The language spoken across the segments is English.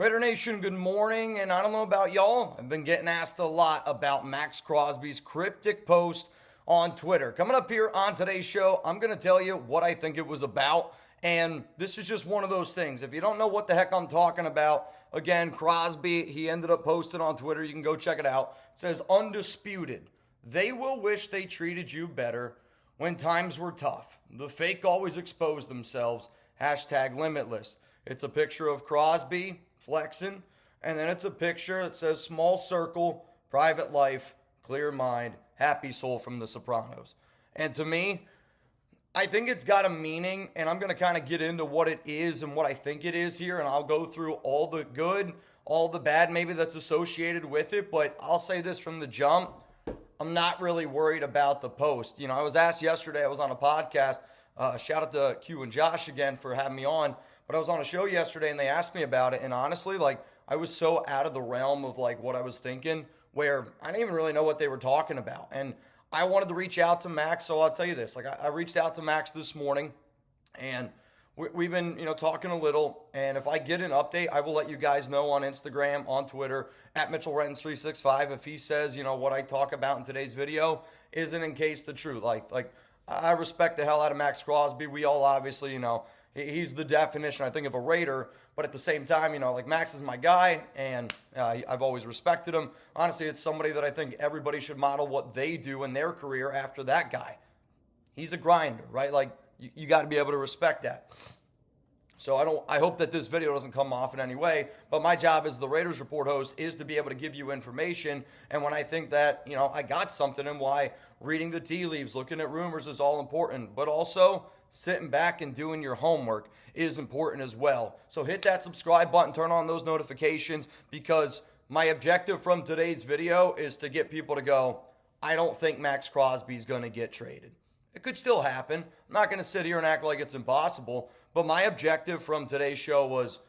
Raider Nation, good morning, and I don't know about y'all, I've been getting asked a lot about Maxx Crosby's cryptic post on Twitter. Coming up here on today's show, I'm going to tell you what I think it was about, and this is just one of those things. If you don't know what the heck I'm talking about, again, Crosby, he ended up posting on Twitter, you can go check it out. It says, undisputed, they will wish they treated you better when times were tough. The fake always expose themselves, hashtag limitless. It's a picture of Crosby flexing, and then it's a picture that says small circle, private life, clear mind, happy soul from the Sopranos. And to me, I think it's got a meaning, and I'm going to kind of get into what it is and what I think it is here, and I'll go through all the good, all the bad maybe that's associated with it, but I'll say this from the jump, I'm not really worried about the post. You know, I was asked yesterday, I was on a podcast, shout out to Q and Josh again for having me on, but I was on a show yesterday and they asked me about it, and honestly, like, I was so out of the realm of like what I was thinking where I didn't even really know what they were talking about. And I wanted to reach out to Maxx, so I'll tell you this. Like, I reached out to Maxx this morning, and we've been, talking a little. And if I get an update, I will let you guys know on Instagram, on Twitter, at Mitchell Renz 365. If he says, what I talk about in today's video isn't in case the truth. Like I respect the hell out of Maxx Crosby. We all obviously, he's the definition, I think, of a Raider. But at the same time, like, Maxx is my guy, and I've always respected him. Honestly, it's somebody that I think everybody should model what they do in their career after that guy. He's a grinder, right? Like, you got to be able to respect that. So I hope that this video doesn't come off in any way, but my job as the Raiders Report host is to be able to give you information. And when I think that, I got something, and why reading the tea leaves, looking at rumors is all important, but also sitting back and doing your homework is important as well. So hit that subscribe button, turn on those notifications, because my objective from today's video is to get people to go, I don't think Maxx Crosby's going to get traded. It could still happen. I'm not going to sit here and act like it's impossible, but my objective from today's show was,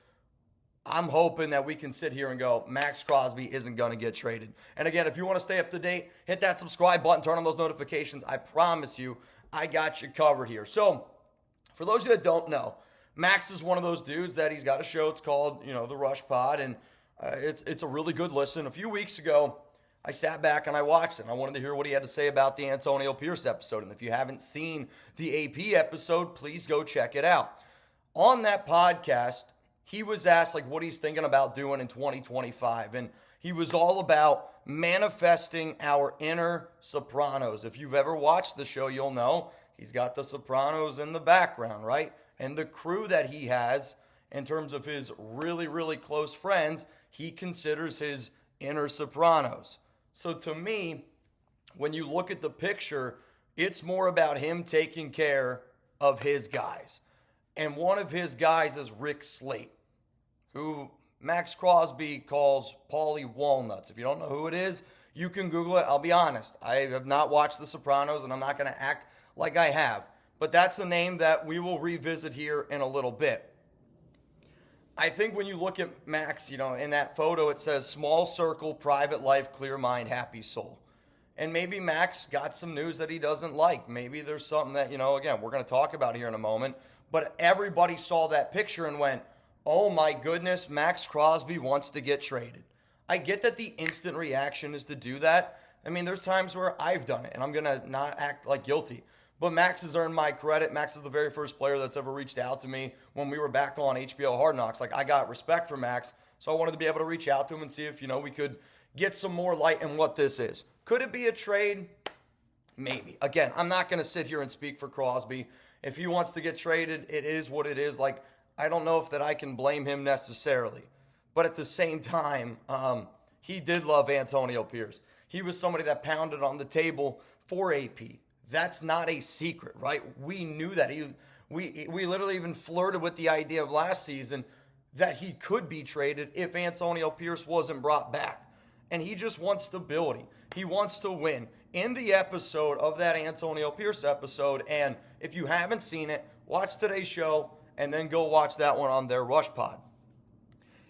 I'm hoping that we can sit here and go, Maxx Crosby isn't going to get traded. And again, if you want to stay up to date, hit that subscribe button, turn on those notifications. I promise you, I got you covered here. So for those of you that don't know, Maxx is one of those dudes that he's got a show. It's called, The Rush Pod, and it's a really good listen. A few weeks ago, I sat back and I watched it. And I wanted to hear what he had to say about the Antonio Pierce episode. And if you haven't seen the AP episode, please go check it out. On that podcast, he was asked like what he's thinking about doing in 2025. And he was all about manifesting our inner Sopranos. If you've ever watched the show, you'll know he's got the Sopranos in the background, right? And the crew that he has, in terms of his really, really close friends, he considers his inner Sopranos. So to me, when you look at the picture, it's more about him taking care of his guys. And one of his guys is Rick Slate, who Maxx Crosby calls Paulie Walnuts. If you don't know who it is, you can Google it. I'll be honest, I have not watched The Sopranos, and I'm not going to act like I have. But that's a name that we will revisit here in a little bit. I think when you look at Maxx, in that photo, it says small circle, private life, clear mind, happy soul. And maybe Maxx got some news that he doesn't like. Maybe there's something that, again, we're going to talk about here in a moment. But everybody saw that picture and went, oh my goodness, Maxx Crosby wants to get traded. I get that the instant reaction is to do that. I mean, there's times where I've done it, and I'm going to not act like guilty. But Maxx has earned my credit. Maxx is the very first player that's ever reached out to me when we were back on HBO Hard Knocks. Like, I got respect for Maxx, so I wanted to be able to reach out to him and see if, we could get some more light in what this is. Could it be a trade? Maybe. Again, I'm not going to sit here and speak for Crosby. If he wants to get traded, it is what it is. Like, I don't know if that I can blame him necessarily. But at the same time, he did love Antonio Pierce. He was somebody that pounded on the table for AP. That's not a secret, right? We knew that. We literally even flirted with the idea of last season that he could be traded if Antonio Pierce wasn't brought back. And he just wants stability. He wants to win. In the episode of that Antonio Pierce episode, and if you haven't seen it, watch today's show and then go watch that one on their Rush Pod.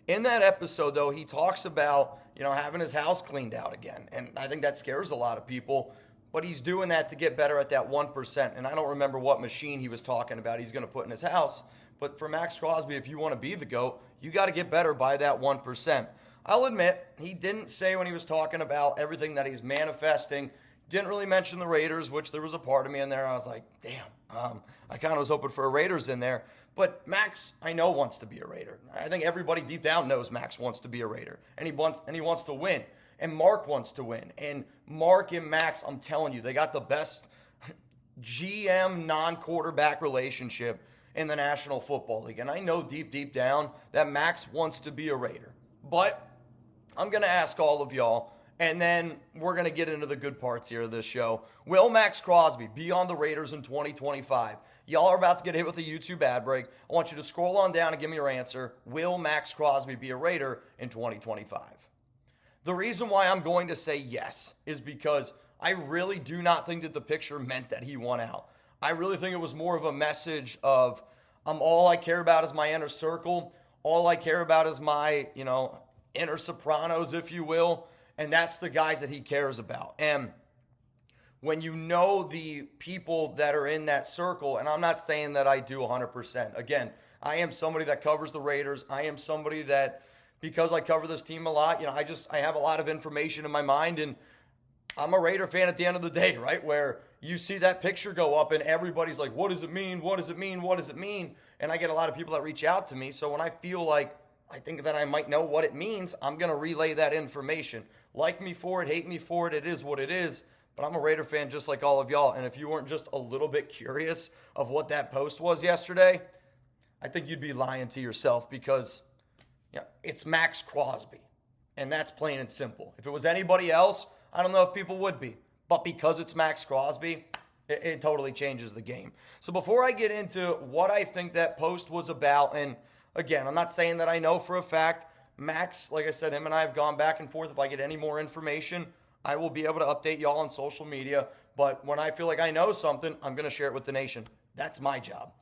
In that episode, though, he talks about, having his house cleaned out again. And I think that scares a lot of people. But he's doing that to get better at that 1%. And I don't remember what machine he was talking about he's going to put in his house. But for Maxx Crosby, if you want to be the GOAT, you got to get better by that 1%. I'll admit, he didn't say when he was talking about everything that he's manifesting, didn't really mention the Raiders, which there was a part of me in there. I was like, damn, I kind of was hoping for a Raiders in there. But Max, I know, wants to be a Raider. I think everybody deep down knows Max wants to be a Raider. And he wants to win. And Mark wants to win. And Mark and Max, I'm telling you, they got the best GM non-quarterback relationship in the National Football League. And I know deep down that Max wants to be a Raider. But I'm going to ask all of y'all, and then we're going to get into the good parts here of this show. Will Maxx Crosby be on the Raiders in 2025? Y'all are about to get hit with a YouTube ad break. I want you to scroll on down and give me your answer. Will Maxx Crosby be a Raider in 2025? The reason why I'm going to say yes is because I really do not think that the picture meant that he won out. I really think it was more of a message of, all I care about is my inner circle. All I care about is my, inner Sopranos, if you will. And that's the guys that he cares about. And when you know the people that are in that circle, and I'm not saying that I do 100%. Again, I am somebody that covers the Raiders. I am somebody that, because I cover this team a lot, I have a lot of information in my mind, and I'm a Raider fan at the end of the day, right? Where you see that picture go up and everybody's like, what does it mean? What does it mean? What does it mean? And I get a lot of people that reach out to me. So when I feel like I think that I might know what it means, I'm going to relay that information. Like me for it, hate me for it, it is what it is. But I'm a Raider fan just like all of y'all. And if you weren't just a little bit curious of what that post was yesterday, I think you'd be lying to yourself, because it's Maxx Crosby. And that's plain and simple. If it was anybody else, I don't know if people would be. But because it's Maxx Crosby, it totally changes the game. So before I get into what I think that post was about, and again, I'm not saying that I know for a fact. Max, like I said, him and I have gone back and forth. If I get any more information, I will be able to update y'all on social media. But when I feel like I know something, I'm going to share it with the nation. That's my job.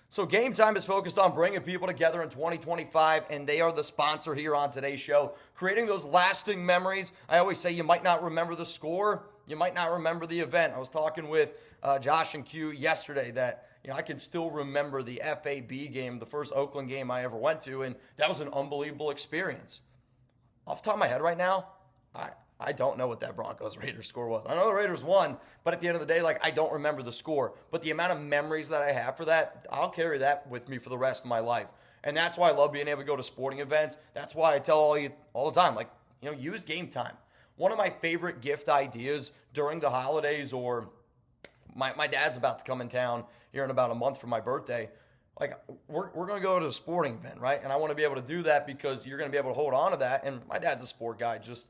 So Game Time is focused on bringing people together in 2025, and they are the sponsor here on today's show, creating those lasting memories. I always say you might not remember the score, you might not remember the event. I was talking with Josh and Q yesterday that I can still remember the FAB game, the first Oakland game I ever went to, and that was an unbelievable experience. Off the top of my head right now, I don't know what that Broncos-Raiders score was. I know the Raiders won, but at the end of the day, I don't remember the score. But the amount of memories that I have for that, I'll carry that with me for the rest of my life. And that's why I love being able to go to sporting events. That's why I tell all the time, use Game Time. One of my favorite gift ideas during the holidays, or my dad's about to come in town here in about a month for my birthday. We're going to go to a sporting event, right? And I want to be able to do that because you're going to be able to hold on to that. And my dad's a sport guy, just,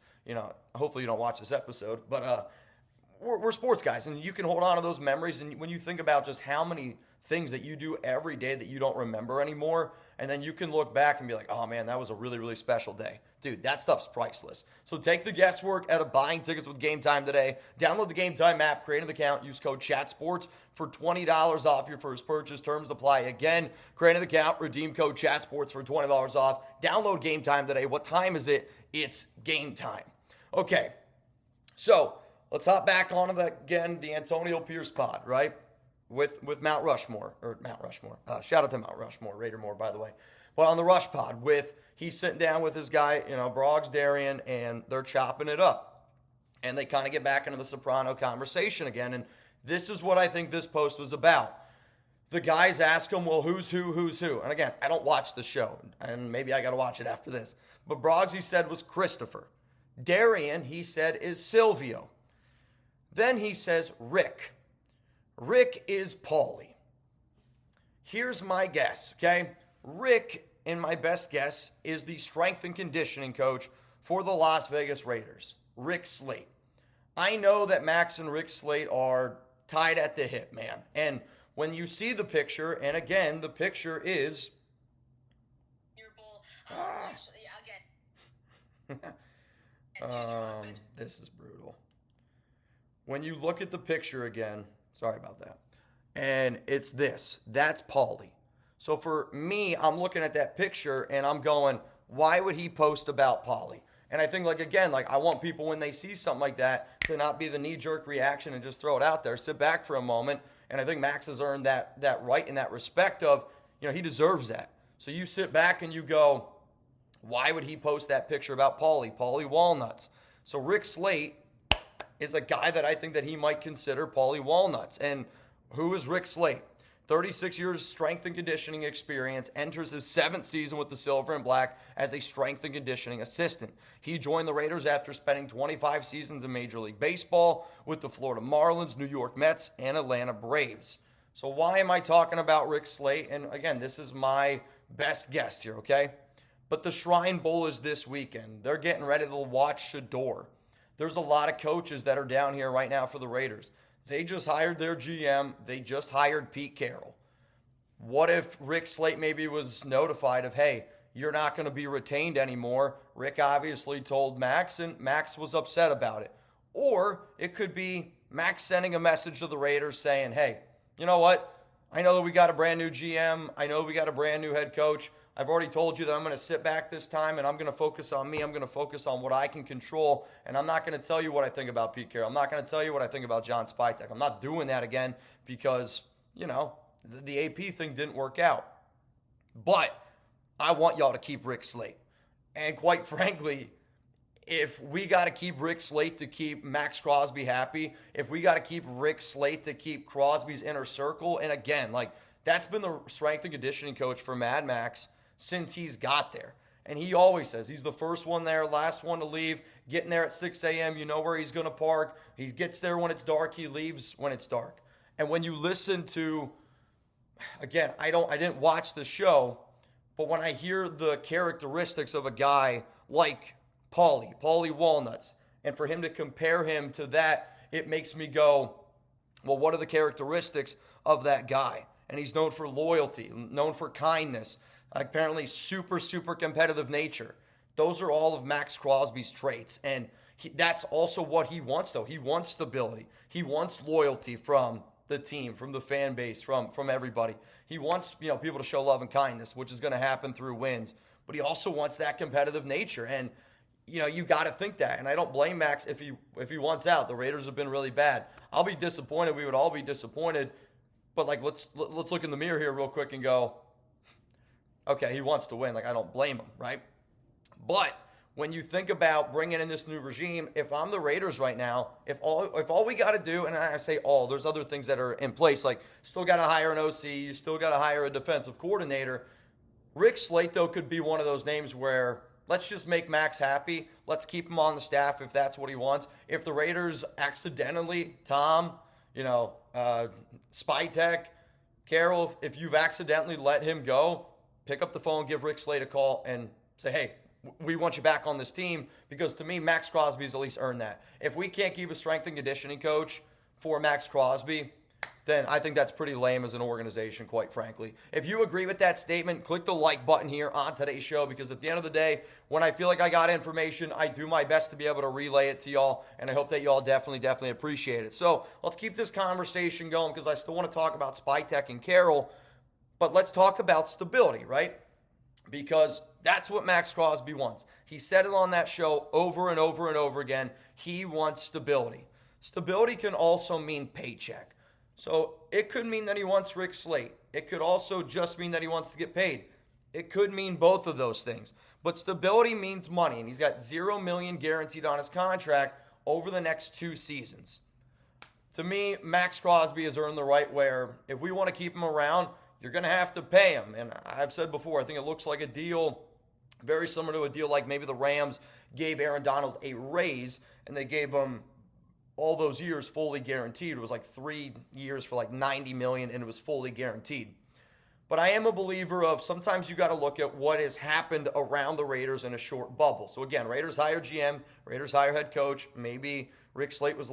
hopefully you don't watch this episode, but we're sports guys, and you can hold on to those memories. And when you think about just how many things that you do every day that you don't remember anymore, and then you can look back and be like, oh man, that was a really, really special day. Dude, that stuff's priceless. So take the guesswork out of buying tickets with Game Time today. Download the Game Time app, create an account, use code CHATSPORTS for $20 off your first purchase. Terms apply. Again, create an account, redeem code CHATSPORTS for $20 off. Download Game Time today. What time is it? It's game time. Okay, so let's hop back onto the Antonio Pierce pod, right? With Mount Rushmore. Shout out to Mount Rushmore, Raidermore, by the way. But on the Rush pod, he's sitting down with his guy, Broggs Darian, and they're chopping it up. And they kind of get back into the Soprano conversation again. And this is what I think this post was about. The guys ask him, well, who's who? And again, I don't watch the show, and maybe I got to watch it after this. But Broggs, he said, was Christopher. Darian, he said, is Silvio. Then he says Rick. Rick is Paulie. Here's my guess, okay? Rick, in my best guess, is the strength and conditioning coach for the Las Vegas Raiders, Rick Slate. I know that Max and Rick Slate are tied at the hip, man. And when you see the picture, and again, the picture is... This is brutal. When you look at the picture again, sorry about that, and it's this, that's Paulie. So for me, I'm looking at that picture and I'm going, why would he post about Paulie? And I think, I want people, when they see something like that, to not be the knee-jerk reaction and just throw it out there. Sit back for a moment. And I think Max has earned that right and that respect of, he deserves that. So you sit back and you go, why would he post that picture about Paulie Walnuts? So Rick Slate is a guy that I think that he might consider Paulie Walnuts. And who is Rick Slate? 36 years strength and conditioning experience, enters his 7th season with the Silver and Black as a strength and conditioning assistant. He joined the Raiders after spending 25 seasons in Major League Baseball with the Florida Marlins, New York Mets, and Atlanta Braves. So why am I talking about Rick Slate? And again, this is my best guess here, okay? But the Shrine Bowl is this weekend. They're getting ready to watch Shador. There's a lot of coaches that are down here right now for the Raiders. They just hired their GM. They just hired Pete Carroll. What if Rick Slate maybe was notified of, hey, you're not going to be retained anymore? Rick obviously told Maxx, and Maxx was upset about it. Or it could be Maxx sending a message to the Raiders saying, hey, you know what? I know that we got a brand new GM. I know we got a brand new head coach. I've already told you that I'm going to sit back this time and I'm going to focus on me. I'm going to focus on what I can control. And I'm not going to tell you what I think about Pete Carroll. I'm not going to tell you what I think about John Spytek. I'm not doing that again because, the AP thing didn't work out. But I want y'all to keep Rick Slate. And quite frankly, if we got to keep Rick Slate to keep Maxx Crosby happy, if we got to keep Rick Slate to keep Crosby's inner circle, and again, that's been the strength and conditioning coach for Mad Max since he's got there. And he always says he's the first one there, last one to leave, getting there at 6 a.m. You know where he's going to park. He gets there when it's dark. He leaves when it's dark. And when you listen to, again, I didn't watch the show, but when I hear the characteristics of a guy like Paulie Walnuts, and for him to compare him to that, it makes me go, well, what are the characteristics of that guy? And he's known for loyalty, known for kindness, apparently super, super competitive nature. Those are all of Maxx Crosby's traits. And that's also what he wants, though. He wants stability. He wants loyalty from the team, from the fan base, from everybody. He wants people to show love and kindness, which is going to happen through wins. But he also wants that competitive nature. And, you got to think that. And I don't blame Maxx if he wants out. The Raiders have been really bad. I'll be disappointed. We would all be disappointed. But let's look in the mirror here real quick and go, okay, he wants to win. I don't blame him, right? But when you think about bringing in this new regime, if I'm the Raiders right now, if all we got to do, and I say all, there's other things that are in place, still got to hire an OC, you still got to hire a defensive coordinator. Rick Slate, though, could be one of those names where let's just make Maxx happy. Let's keep him on the staff if that's what he wants. If the Raiders accidentally, Tom, Spytek, Carroll, if you've accidentally let him go, pick up the phone, give Rick Slate a call, and say, hey, we want you back on this team, because to me, Maxx Crosby's at least earned that. If we can't keep a strength and conditioning coach for Maxx Crosby, then I think that's pretty lame as an organization, quite frankly. If you agree with that statement, click the like button here on today's show, because at the end of the day, when I feel like I got information, I do my best to be able to relay it to y'all, and I hope that y'all definitely appreciate it. So let's keep this conversation going, because I still want to talk about Spytek and Carroll, but let's talk about stability, right? Because that's what Maxx Crosby wants. He said it on that show over and over and over again. He wants stability. Stability can also mean paycheck. So it could mean that he wants Rick Slate. It could also just mean that he wants to get paid. It could mean both of those things. But stability means money, and he's got $0 million guaranteed on his contract over the next 2 seasons. To me, Maxx Crosby has earned the right where if we want to keep him around, you're going to have to pay him. And I've said before, I think it looks like a deal very similar to a deal like maybe the Rams gave Aaron Donald a raise, and they gave him all those years fully guaranteed. It was 3 years for $90 million, and it was fully guaranteed. But I am a believer of sometimes you got to look at what has happened around the Raiders in a short bubble. So again, Raiders hire GM, Raiders hire head coach. Maybe Rick Slate was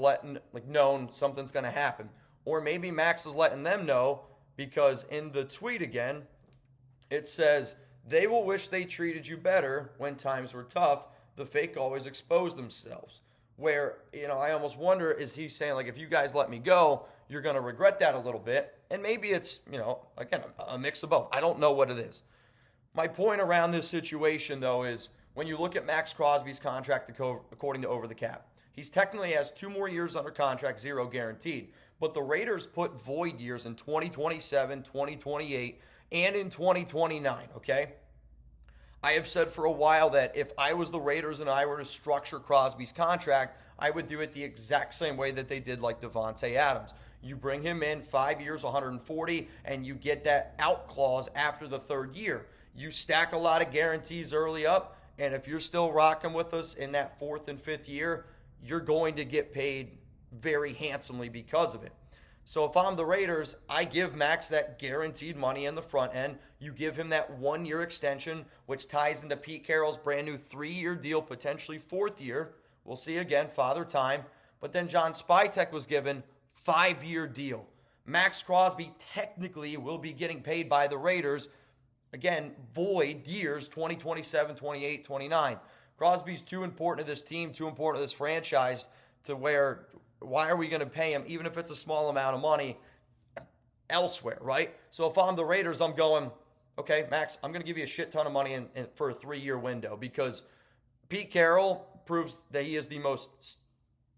known something's going to happen. Or maybe Maxx is letting them know, because in the tweet again, it says, they will wish they treated you better when times were tough. The fake always expose themselves. Where, I almost wonder, is he saying, if you guys let me go, you're going to regret that a little bit? And maybe it's, again, a mix of both. I don't know what it is. My point around this situation, though, is when you look at Maxx Crosby's contract according to Over the Cap, he's technically has 2 more years under contract, 0 guaranteed. But the Raiders put void years in 2027, 2028, and in 2029, okay? I have said for a while that if I was the Raiders and I were to structure Crosby's contract, I would do it the exact same way that they did like Devontae Adams. You bring him in 5 years, 140, and you get that out clause after the third year. You stack a lot of guarantees early up, and if you're still rocking with us in that fourth and fifth year, you're going to get paid very handsomely because of it. So if I'm the Raiders, I give Max that guaranteed money in the front end. You give him that 1 year extension, which ties into Pete Carroll's brand new 3-year deal, potentially fourth year. We'll see again, father time. But then John Spytek was given 5-year deal. Maxx Crosby technically will be getting paid by the Raiders. Again, void years 2027, 28, 29. Crosby's too important to this team, too important to this franchise to where why are we going to pay him, even if it's a small amount of money, elsewhere, right? So if I'm the Raiders, I'm going, okay, Max, I'm going to give you a shit ton of money for a 3-year window because Pete Carroll proves that he is the most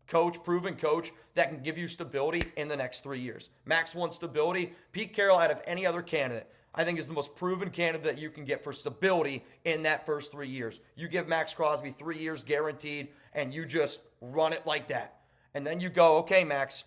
proven coach that can give you stability in the next 3 years. Max wants stability. Pete Carroll, out of any other candidate, I think is the most proven candidate that you can get for stability in that first 3 years. You give Maxx Crosby 3 years guaranteed, and you just run it like that. And then you go, okay, Max,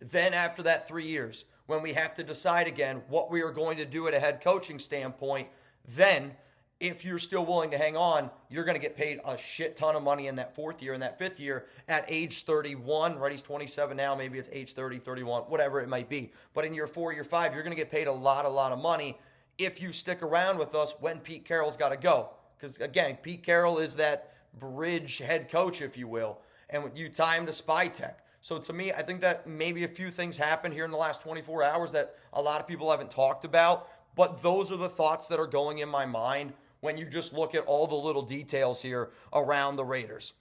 then after that 3 years, when we have to decide again what we are going to do at a head coaching standpoint, then if you're still willing to hang on, you're going to get paid a shit ton of money in that fourth year and that fifth year at age 31, right? He's 27 now. Maybe it's age 30, 31, whatever it might be. But in year 4, year 5, you're going to get paid a lot of money if you stick around with us when Pete Carroll's got to go. Because, again, Pete Carroll is that bridge head coach, if you will. And you tie him to Spytek. So to me, I think that maybe a few things happened here in the last 24 hours that a lot of people haven't talked about. But those are the thoughts that are going in my mind when you just look at all the little details here around the Raiders.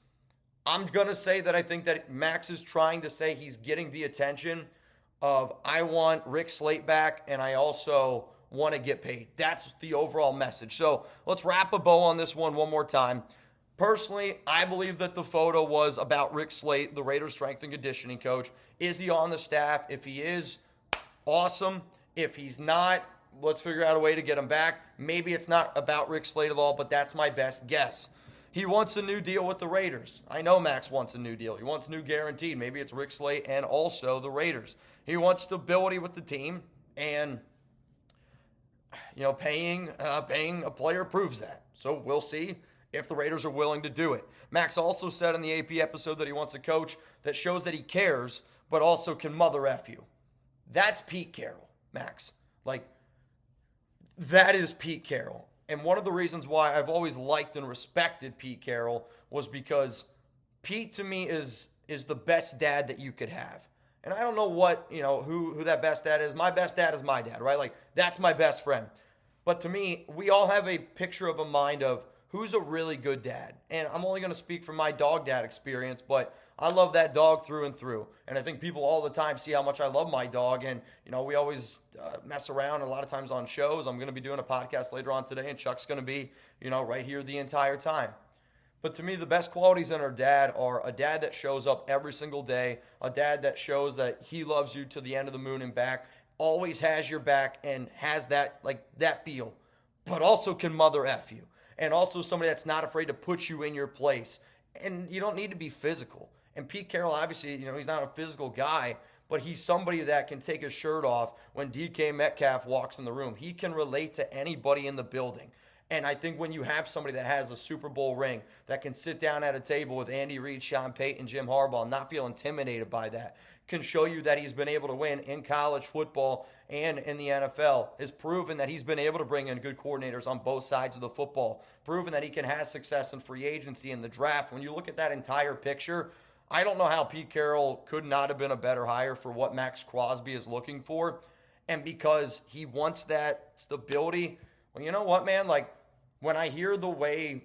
I'm going to say that I think that Max is trying to say he's getting the attention of I want Rick Slate back and I also want to get paid. That's the overall message. So let's wrap a bow on this one more time. Personally, I believe that the photo was about Rick Slate, the Raiders strength and conditioning coach. Is he on the staff? If he is, awesome. If he's not, let's figure out a way to get him back. Maybe it's not about Rick Slate at all, but that's my best guess. He wants a new deal with the Raiders. I know Max wants a new deal. He wants new guaranteed. Maybe it's Rick Slate and also the Raiders. He wants stability with the team, and paying a player proves that. So we'll see if the Raiders are willing to do it. Max also said in the AP episode that he wants a coach that shows that he cares, but also can mother F you. That's Pete Carroll, Max. That is Pete Carroll. And one of the reasons why I've always liked and respected Pete Carroll was because Pete to me is the best dad that you could have. And I don't know who that best dad is. My best dad is my dad, right? That's my best friend. But to me, we all have a picture of a mind of who's a really good dad. And I'm only going to speak from my dog dad experience, but I love that dog through and through. And I think people all the time see how much I love my dog. And, we always mess around a lot of times on shows. I'm going to be doing a podcast later on today, and Chuck's going to be, right here the entire time. But to me, the best qualities in our dad are a dad that shows up every single day, a dad that shows that he loves you to the end of the moon and back, always has your back and has that feel, but also can mother F you. And also somebody that's not afraid to put you in your place. And you don't need to be physical. And Pete Carroll, obviously, he's not a physical guy, but he's somebody that can take his shirt off when DK Metcalf walks in the room. He can relate to anybody in the building. And I think when you have somebody that has a Super Bowl ring, that can sit down at a table with Andy Reid, Sean Payton, Jim Harbaugh, and not feel intimidated by that, can show you that he's been able to win in college football and in the NFL, has proven that he's been able to bring in good coordinators on both sides of the football, proven that he can have success in free agency and the draft. When you look at that entire picture, I don't know how Pete Carroll could not have been a better hire for what Maxx Crosby is looking for. And because he wants that stability, well, you know what, man? When I hear when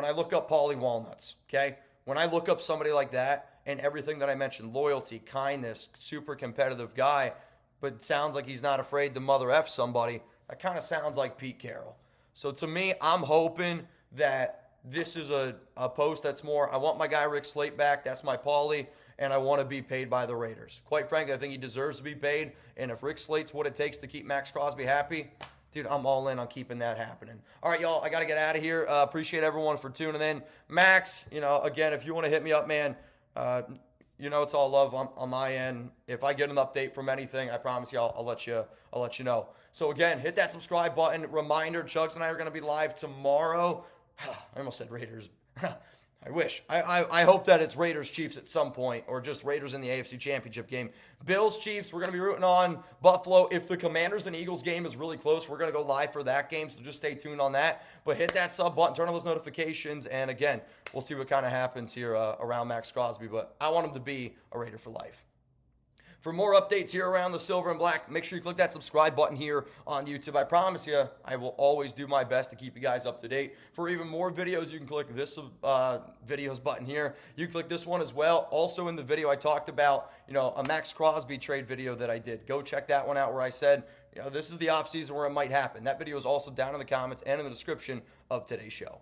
I look up Paulie Walnuts, okay? When I look up somebody like that, and everything that I mentioned, loyalty, kindness, super competitive guy, but sounds like he's not afraid to mother F somebody, that kind of sounds like Pete Carroll. So to me, I'm hoping that this is a post that's more, I want my guy Rick Slate back, that's my Paulie, and I want to be paid by the Raiders. Quite frankly, I think he deserves to be paid, and if Rick Slate's what it takes to keep Maxx Crosby happy, dude, I'm all in on keeping that happening. All right, y'all, I got to get out of here. Appreciate everyone for tuning in. Max, again, if you want to hit me up, man, it's all love on my end. If I get an update from anything, I promise you I'll let you know. So again, hit that subscribe button. Reminder, Chuggs and I are going to be live tomorrow. I almost said Raiders. I wish. I hope that it's Raiders-Chiefs at some point, or just Raiders in the AFC Championship game. Bills-Chiefs, we're going to be rooting on Buffalo. If the Commanders and Eagles game is really close, we're going to go live for that game, so just stay tuned on that. But hit that sub button, turn on those notifications, and again, we'll see what kind of happens here around Maxx Crosby, but I want him to be a Raider for life. For more updates here around the silver and black, make sure you click that subscribe button here on YouTube. I promise you, I will always do my best to keep you guys up to date. For even more videos, you can click this videos button here. You can click this one as well. Also in the video, I talked about, a Maxx Crosby trade video that I did. Go check that one out where I said, this is the offseason where it might happen. That video is also down in the comments and in the description of today's show.